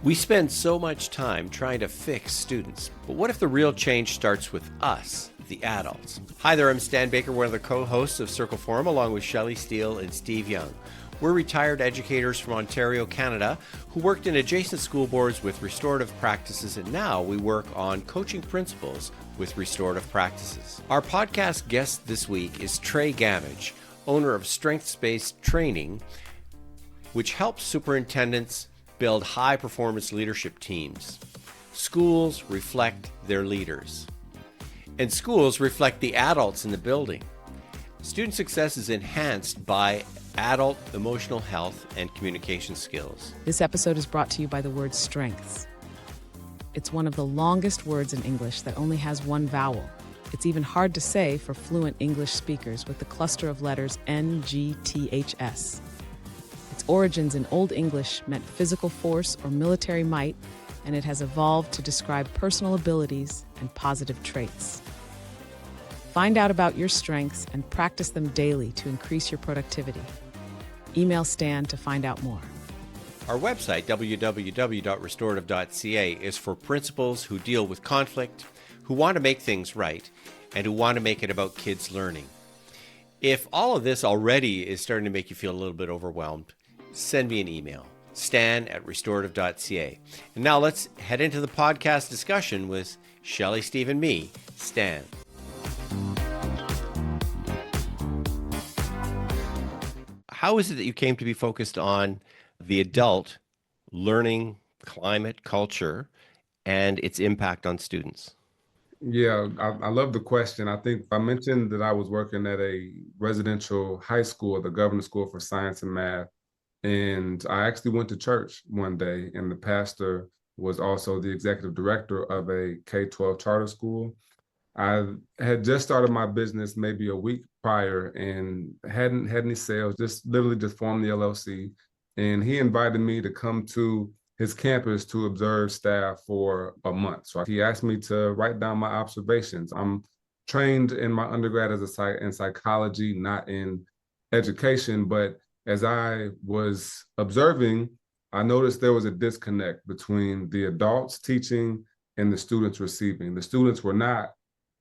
We spend so much time trying to fix students, but what if the real change starts with us, the adults? Hi there, I'm Stan Baker, one of the co-hosts of Circle Forum, along with Shelley Steele and Steve Young. We're retired educators from Ontario, Canada, who worked in adjacent school boards with restorative practices, and now we work on coaching principals with restorative practices. Our podcast guest this week is Tre Gammage, owner of Strengths-Based Training, which helps superintendents build high-performance leadership teams. Schools reflect their leaders, and schools reflect the adults in the building. Student success is enhanced by adult emotional health and communication skills. This episode is brought to you by the word strengths. It's one of the longest words in English that only has one vowel. It's even hard to say for fluent English speakers with the cluster of letters NGTHS. Its origins in Old English meant physical force or military might, and it has evolved to describe personal abilities and positive traits. Find out about your strengths and practice them daily to increase your productivity. Email Stan to find out more. Our website, www.restorative.ca, is for principals who deal with conflict, who want to make things right, and who want to make it about kids learning. If all of this already is starting to make you feel a little bit overwhelmed, send me an email, stan@restorative.ca. And now let's head into the podcast discussion with Shelley, Steve, and me, Stan. How is it that you came to be focused on the adult learning climate culture and its impact on students? Yeah, I love the question. I think I mentioned that I was working at a residential high school, the Governor School for Science and Math. And I actually went to church one day, and the pastor was also the executive director of a K-12 charter school. I had just started my business maybe a week prior and hadn't had any sales, just literally just formed the LLC. And he invited me to come to his campus to observe staff for a month. So he asked me to write down my observations. I'm trained in my undergrad in psychology, not in education, but as I was observing, I noticed there was a disconnect between the adults teaching and the students receiving. The students were not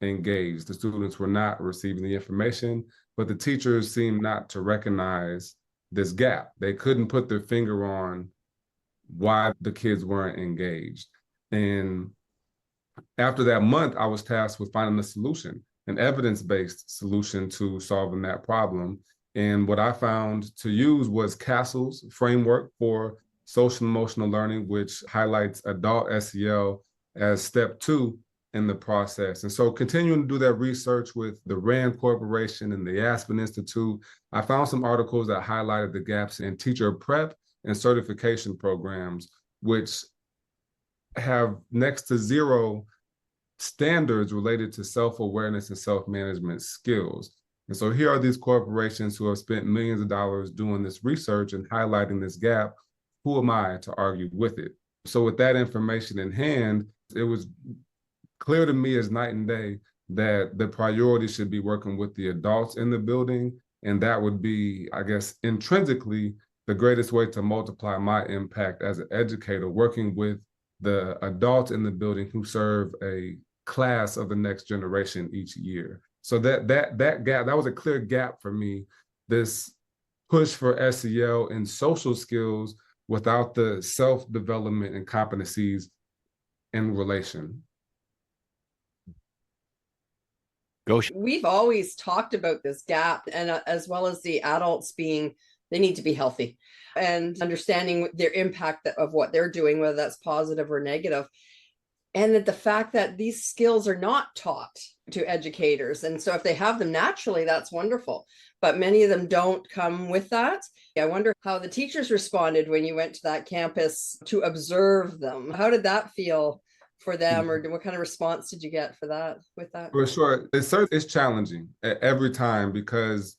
engaged. The students were not receiving the information, but the teachers seemed not to recognize this gap. They couldn't put their finger on why the kids weren't engaged. And after that month, I was tasked with finding a solution, an evidence-based solution to solving that problem. And what I found to use was CASTLE's framework for social emotional learning, which highlights adult SEL as step 2 in the process. And so continuing to do that research with the RAND Corporation and the Aspen Institute, I found some articles that highlighted the gaps in teacher prep and certification programs, which have next to zero standards related to self-awareness and self-management skills. And so here are these corporations who have spent millions of dollars doing this research and highlighting this gap. Who am I to argue with it? So with that information in hand, it was clear to me as night and day that the priority should be working with the adults in the building. And that would be, I guess, intrinsically the greatest way to multiply my impact as an educator, working with the adults in the building who serve a class of the next generation each year. So that gap, that was a clear gap for me, this push for SEL and social skills without the self-development and competencies in relation. We've always talked about this gap, and as well as the adults they need to be healthy and understanding their impact of what they're doing, whether that's positive or negative. And that the fact that these skills are not taught to educators. And so if they have them naturally, that's wonderful. But many of them don't come with that. I wonder how the teachers responded when you went to that campus to observe them. How did that feel for them, or what kind of response did you get for that with that? For sure. It's challenging every time because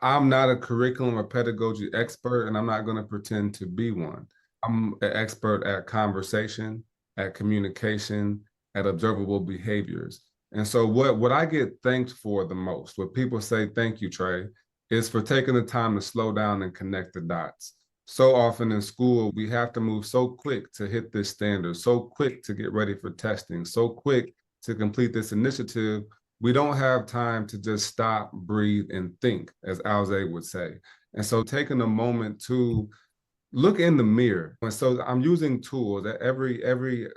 I'm not a curriculum or pedagogy expert, and I'm not going to pretend to be one. I'm an expert at conversation, at communication, at observable behaviors. And so what I get thanked for the most, what people say, thank you, Tre, is for taking the time to slow down and connect the dots. So often in school, we have to move so quick to hit this standard, so quick to get ready for testing, so quick to complete this initiative. We don't have time to just stop, breathe, and think, as Alze would say. And so taking a moment to look in the mirror. And so I'm using tools that every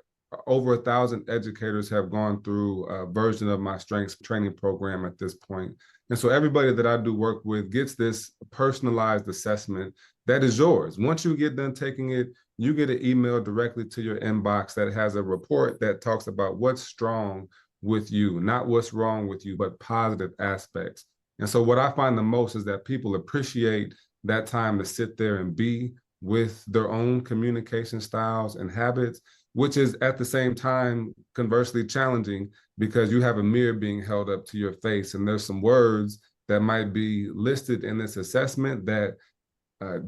over 1,000 educators have gone through a version of my strengths training program at this point. And so everybody that I do work with gets this personalized assessment that is yours. Once you get done taking it, you get an email directly to your inbox that has a report that talks about what's strong with you, not what's wrong with you, but positive aspects. And so what I find the most is that people appreciate that time to sit there and be with their own communication styles and habits, which is at the same time conversely challenging because you have a mirror being held up to your face and there's some words that might be listed in this assessment that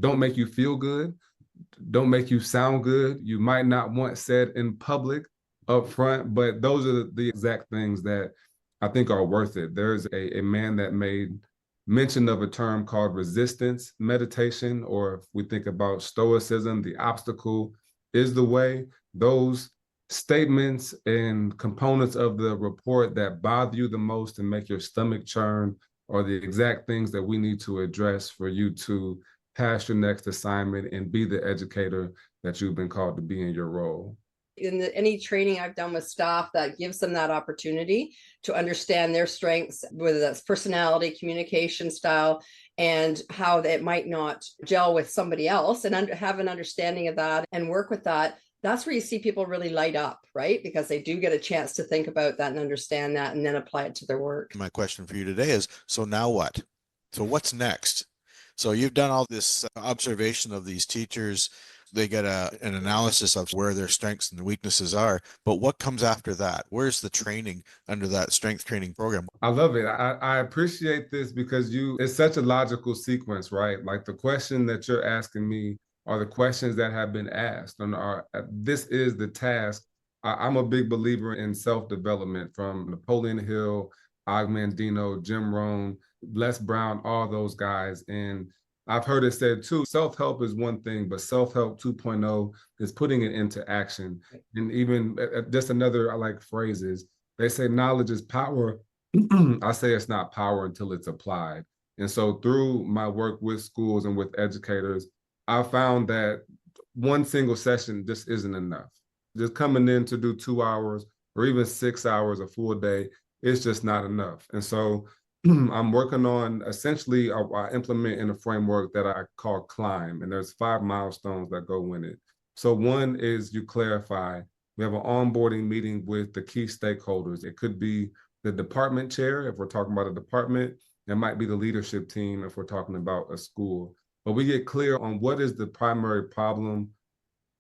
don't make you feel good, don't make you sound good. You might not want said in public up front, but those are the exact things that I think are worth it. There's a man that made mention of a term called resistance meditation, or if we think about stoicism, the obstacle is the way. Those statements and components of the report that bother you the most and make your stomach churn are the exact things that we need to address for you to pass your next assignment and be the educator that you've been called to be in your role. In any training I've done with staff, that gives them that opportunity to understand their strengths, whether that's personality, communication style, and how it might not gel with somebody else, and have an understanding of that and work with that. That's where you see people really light up, right? Because they do get a chance to think about that and understand that and then apply it to their work. My question for you today is, so now what? So what's next? So you've done all this observation of these teachers. They get an analysis of where their strengths and weaknesses are. But what comes after that? Where's the training under that strength training program? I love it. I appreciate this because it's such a logical sequence, right? Like the question that you're asking me are the questions that have been asked. And this is the task. I'm a big believer in self-development, from Napoleon Hill, Og Mandino, Jim Rohn, Les Brown, all those guys. And I've heard it said too, self-help is one thing, but self-help 2.0 is putting it into action. And even just another, I like phrases, they say knowledge is power. I say it's not power until it's applied. And so through my work with schools and with educators, I found that one single session just isn't enough. Just coming in to do 2 hours or even 6 hours, a full day, it's just not enough. And so I'm working on, essentially, I implement in a framework that I call CLIMB, and there's 5 milestones that go in it. So one is you clarify. We have an onboarding meeting with the key stakeholders. It could be the department chair, if we're talking about a department. It might be the leadership team, if we're talking about a school. But we get clear on what is the primary problem,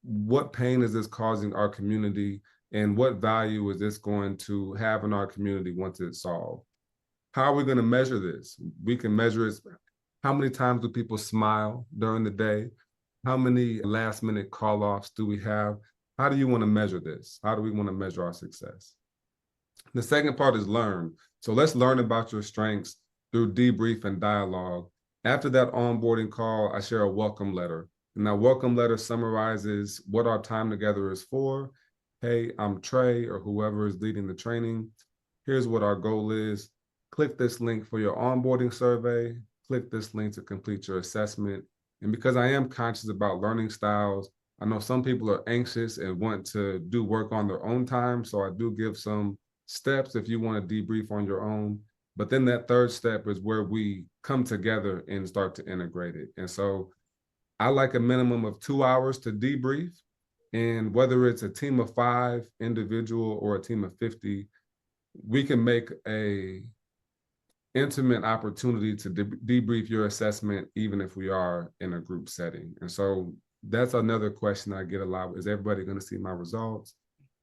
what pain is this causing our community, and what value is this going to have in our community once it's solved. How are we going to measure this? We can measure it. How many times do people smile during the day? How many last minute call-offs do we have? How do you want to measure this? How do we want to measure our success? The second part is learn. So let's learn about your strengths through debrief and dialogue. After that onboarding call, I share a welcome letter. And that welcome letter summarizes what our time together is for. Hey, I'm Tre, or whoever is leading the training. Here's what our goal is. Click this link for your onboarding survey. Click this link to complete your assessment. And because I am conscious about learning styles, I know some people are anxious and want to do work on their own time. So I do give some steps if you want to debrief on your own. But then that third step is where we come together and start to integrate it. And so I like a minimum of 2 hours to debrief. And whether it's a team of 5 individual or a team of 50, we can make a intimate opportunity to debrief your assessment, even if we are in a group setting. And so that's another question I get a lot. Is everybody going to see my results?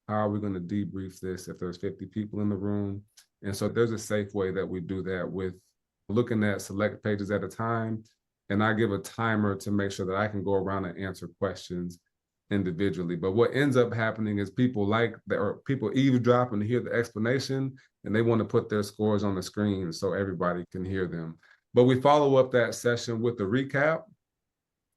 How are we going to debrief this if there's 50 people in the room? And so there's a safe way that we do that with looking at select pages at a time. And I give a timer to make sure that I can go around and answer questions individually. But what ends up happening is people eavesdrop and hear the explanation, and they want to put their scores on the screen so everybody can hear them. But we follow up that session with a recap.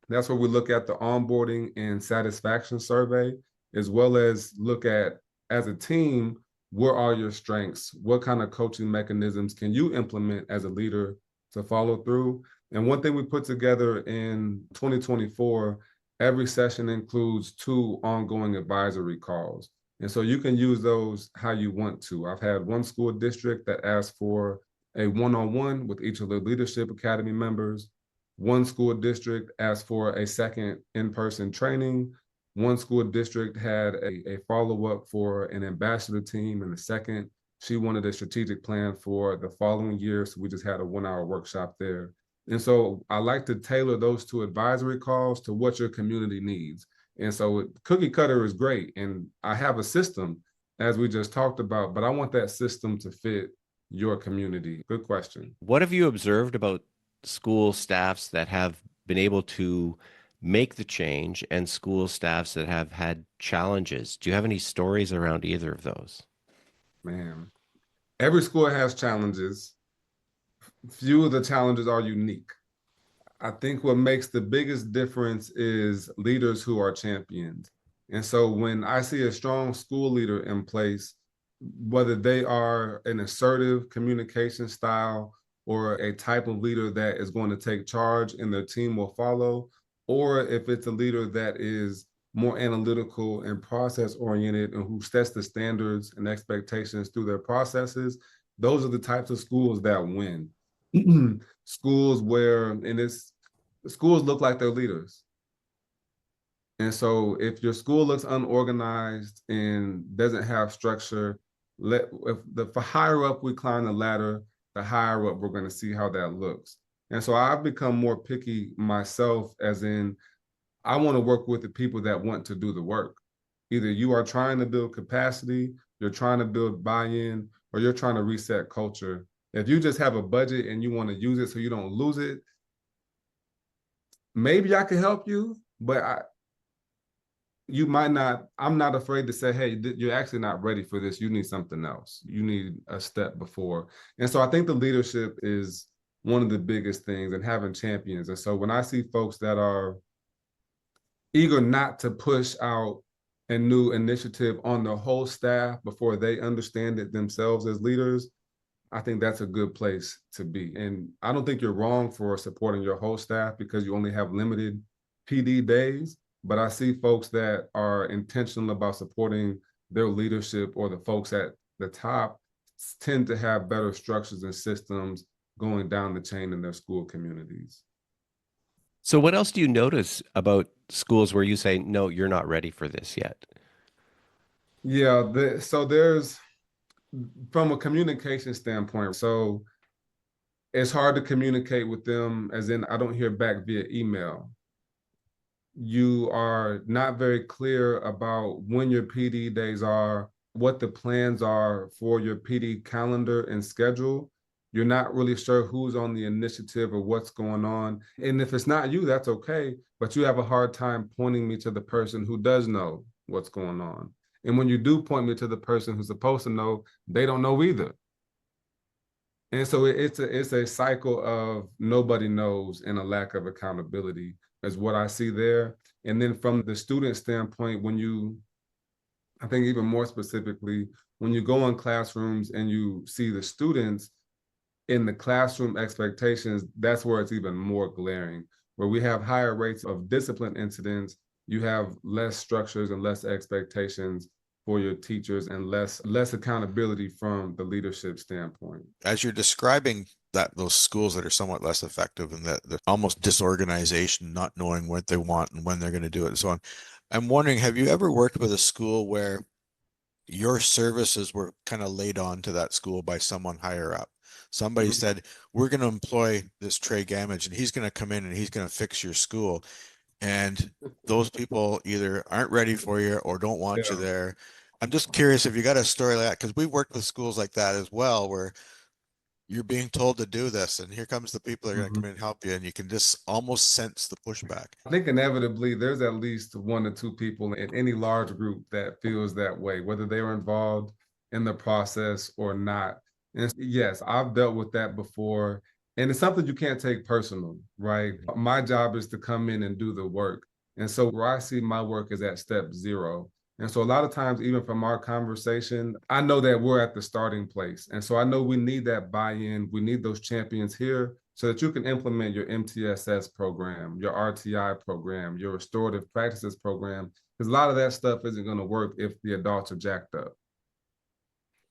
That's where we look at the onboarding and satisfaction survey, as well as look at, as a team, where are your strengths? What kind of coaching mechanisms can you implement as a leader to follow through? And one thing we put together in 2024, every session includes 2 ongoing advisory calls. And so you can use those how you want to. I've had one school district that asked for a one-on-one with each of the Leadership Academy members. One school district asked for a second in-person training. One school district had a follow-up for an ambassador team, and the second, she wanted a strategic plan for the following year. So we just had a 1-hour workshop there. And so I like to tailor those 2 advisory calls to what your community needs. And so cookie cutter is great. And I have a system, as we just talked about, but I want that system to fit your community. Good question. What have you observed about school staffs that have been able to make the change and school staffs that have had challenges? Do you have any stories around either of those? Man, every school has challenges. Few of the challenges are unique. I think what makes the biggest difference is leaders who are champions. And so when I see a strong school leader in place, whether they are an assertive communication style or a type of leader that is going to take charge and their team will follow, or if it's a leader that is more analytical and process oriented and who sets the standards and expectations through their processes, those are the types of schools that win. Schools where, and it's, schools look like their leaders. And so if your school looks unorganized and doesn't have structure, if the higher up we climb the ladder, the higher up we're going to see how that looks. And so I've become more picky myself, as in, I want to work with the people that want to do the work. Either you are trying to build capacity, you're trying to build buy-in, or you're trying to reset culture. If you just have a budget and you want to use it so you don't lose it, maybe I can help you, but you might not. I'm not afraid to say, hey, you're actually not ready for this. You need something else. You need a step before. And so I think the leadership is one of the biggest things, and having champions. And so when I see folks that are eager not to push out a new initiative on the whole staff before they understand it themselves as leaders, I think that's a good place to be. And I don't think you're wrong for supporting your whole staff because you only have limited PD days. But I see folks that are intentional about supporting their leadership, or the folks at the top tend to have better structures and systems going down the chain in their school communities. So what else do you notice about schools where you say, no, you're not ready for this yet? Yeah, so there's, from a communication standpoint, so it's hard to communicate with them, as in I don't hear back via email. You are not very clear about when your PD days are, what the plans are for your PD calendar and schedule. You're not really sure who's on the initiative or what's going on. And if it's not you, that's okay, but you have a hard time pointing me to the person who does know what's going on. And when you do point me to the person who's supposed to know, they don't know either. And so it's a cycle of nobody knows and a lack of accountability is what I see there. And then from the student standpoint, I think even more specifically, when you go in classrooms and you see the students in the classroom expectations, that's where it's even more glaring, where we have higher rates of discipline incidents, you have less structures and less expectations for your teachers, and less accountability from the leadership standpoint. As you're describing those schools that are somewhat less effective, and the almost disorganization, not knowing what they want and when they're going to do it and so on, I'm wondering, have you ever worked with a school where your services were kind of laid on to that school by someone higher up? Somebody said, we're going to employ this Tre Gammage and he's going to come in and he's going to fix your school. And those people either aren't ready for you or don't want you there. I'm just curious if you got a story like that, because we've worked with schools like that as well, where you're being told to do this and here comes the people that are going to come in and help you, and you can just almost sense the pushback. I think inevitably there's at least 1 or 2 people in any large group that feels that way, whether they were involved in the process or not. And yes, I've dealt with that before. And it's something you can't take personal, right? My job is to come in and do the work. And so where I see my work is at step 0. And so a lot of times, even from our conversation, I know that we're at the starting place. And so I know we need that buy-in. We need those champions here so that you can implement your MTSS program, your RTI program, your restorative practices program, because a lot of that stuff isn't going to work if the adults are jacked up.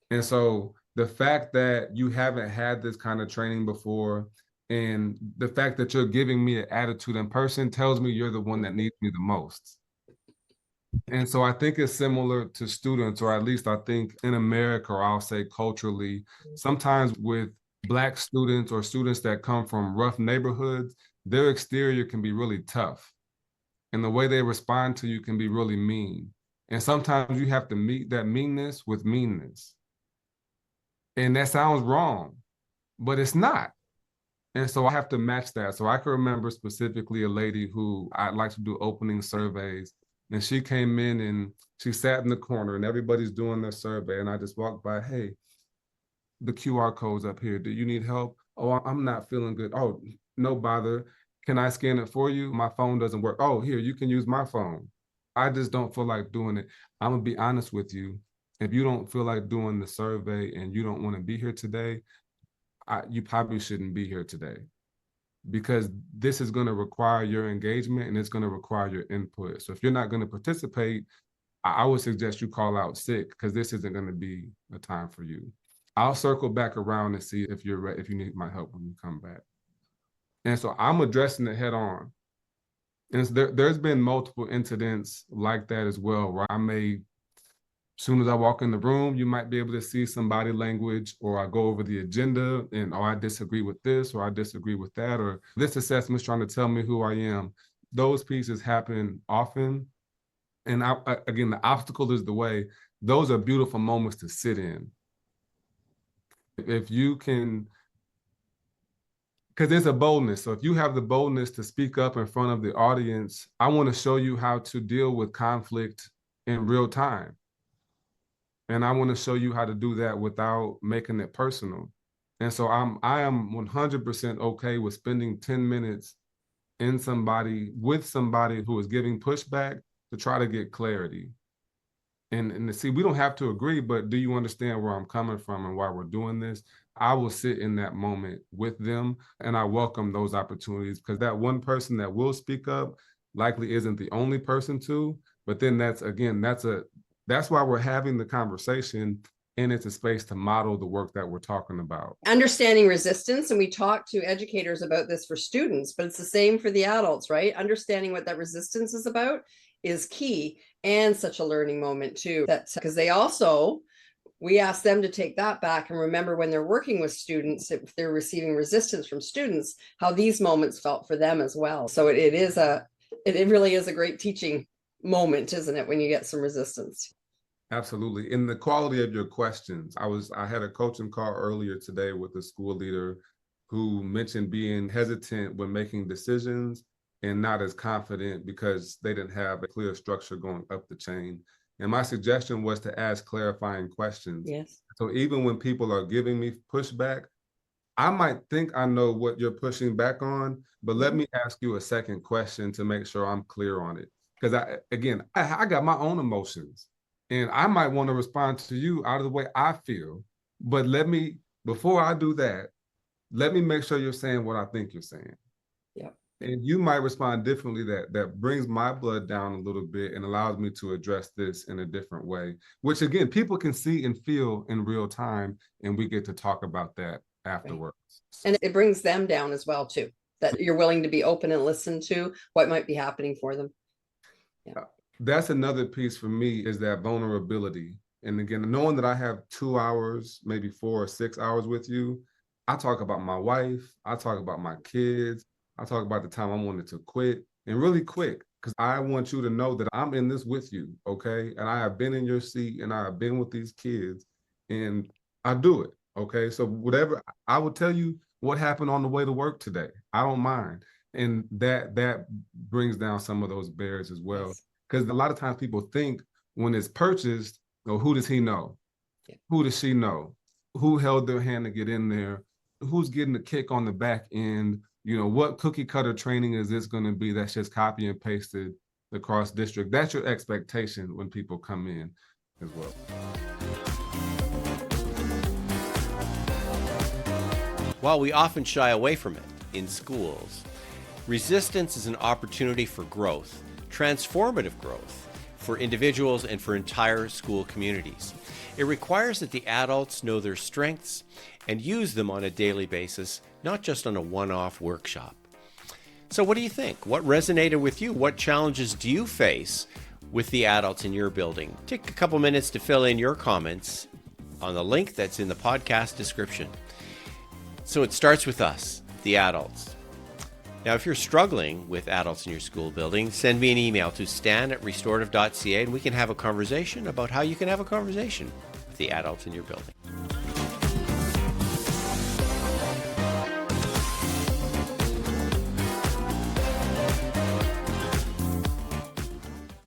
And so the fact that you haven't had this kind of training before, and the fact that you're giving me an attitude in person tells me you're the one that needs me the most. And so I think it's similar to students, or at least I think in America, or I'll say culturally, sometimes with Black students or students that come from rough neighborhoods, their exterior can be really tough. And the way they respond to you can be really mean. And sometimes you have to meet that meanness with meanness. And that sounds wrong, but it's not. And so I have to match that. So I can remember specifically a lady who I'd like to do opening surveys. And she came in and she sat in the corner and everybody's doing their survey. And I just walked by, hey, the QR code's up here. Do you need help? Oh, I'm not feeling good. Oh, no bother. Can I scan it for you? My phone doesn't work. Oh, here, you can use my phone. I just don't feel like doing it. I'm gonna be honest with you. If you don't feel like doing the survey and you don't want to be here today, you probably shouldn't be here today, because this is going to require your engagement and it's going to require your input. So if you're not going to participate, I would suggest you call out sick, because this isn't going to be a time for you. I'll circle back around and see if you're ready, if you need my help when you come back. And so I'm addressing it head on. And there's been multiple incidents like that as well, where I may, as soon as I walk in the room, you might be able to see some body language, or I go over the agenda and, oh, I disagree with this, or I disagree with that, or this assessment's trying to tell me who I am. Those pieces happen often. And again, the obstacle is the way. Those are beautiful moments to sit in. If you can, because there's a boldness. So if you have the boldness to speak up in front of the audience, I want to show you how to deal with conflict in real time. And I want to show you how to do that without making it personal. And so I am 100% okay with spending 10 minutes with somebody who is giving pushback to try to get clarity. And to see, we don't have to agree, but do you understand where I'm coming from and why we're doing this? I will sit in that moment with them, and I welcome those opportunities, because that one person that will speak up likely isn't the only person to, but then that's why we're having the conversation, and it's a space to model the work that we're talking about. Understanding resistance, and we talk to educators about this for students, but it's the same for the adults, right? Understanding what that resistance is about is key, and such a learning moment too. That because we ask them to take that back and remember when they're working with students, if they're receiving resistance from students, how these moments felt for them as well. So it really is a great teaching moment, isn't it, when you get some resistance? Absolutely. In the quality of your questions, I had a coaching call earlier today with a school leader who mentioned being hesitant when making decisions and not as confident because they didn't have a clear structure going up the chain. And my suggestion was to ask clarifying questions. Yes. So even when people are giving me pushback, I might think I know what you're pushing back on, but let me ask you a second question to make sure I'm clear on it. Because I got my own emotions, and I might want to respond to you out of the way I feel. But before I do that, let me make sure you're saying what I think you're saying. Yeah. And you might respond differently. That brings my blood down a little bit and allows me to address this in a different way, which again, people can see and feel in real time, and we get to talk about that afterwards. Right. And it brings them down as well too, that you're willing to be open and listen to what might be happening for them. Yeah. That's another piece for me, is that vulnerability. And again, knowing that I have 2 hours, maybe 4 or 6 hours with you, I talk about my wife, I talk about my kids, I talk about the time I wanted to quit, and really quick, because I want you to know that I'm in this with you, okay? And I have been in your seat, and I have been with these kids, and I do it, okay? So whatever, I will tell you what happened on the way to work today. I don't mind. And that brings down some of those barriers as well. Because a lot of times people think when it's purchased, who does he know? Yeah. Who does she know? Who held their hand to get in there? who's getting the kick on the back end? What cookie cutter training is this going to be that's just copy and pasted across district? That's your expectation when people come in as well. While we often shy away from it in schools, resistance is an opportunity for growth, transformative growth for individuals and for entire school communities. It requires that the adults know their strengths and use them on a daily basis, not just on a one-off workshop. So what do you think? What resonated with you? What challenges do you face with the adults in your building? Take a couple minutes to fill in your comments on the link that's in the podcast description. So it starts with us, the adults. Now, if you're struggling with adults in your school building, send me an email to stan@restorative.ca and we can have a conversation about how you can have a conversation with the adults in your building.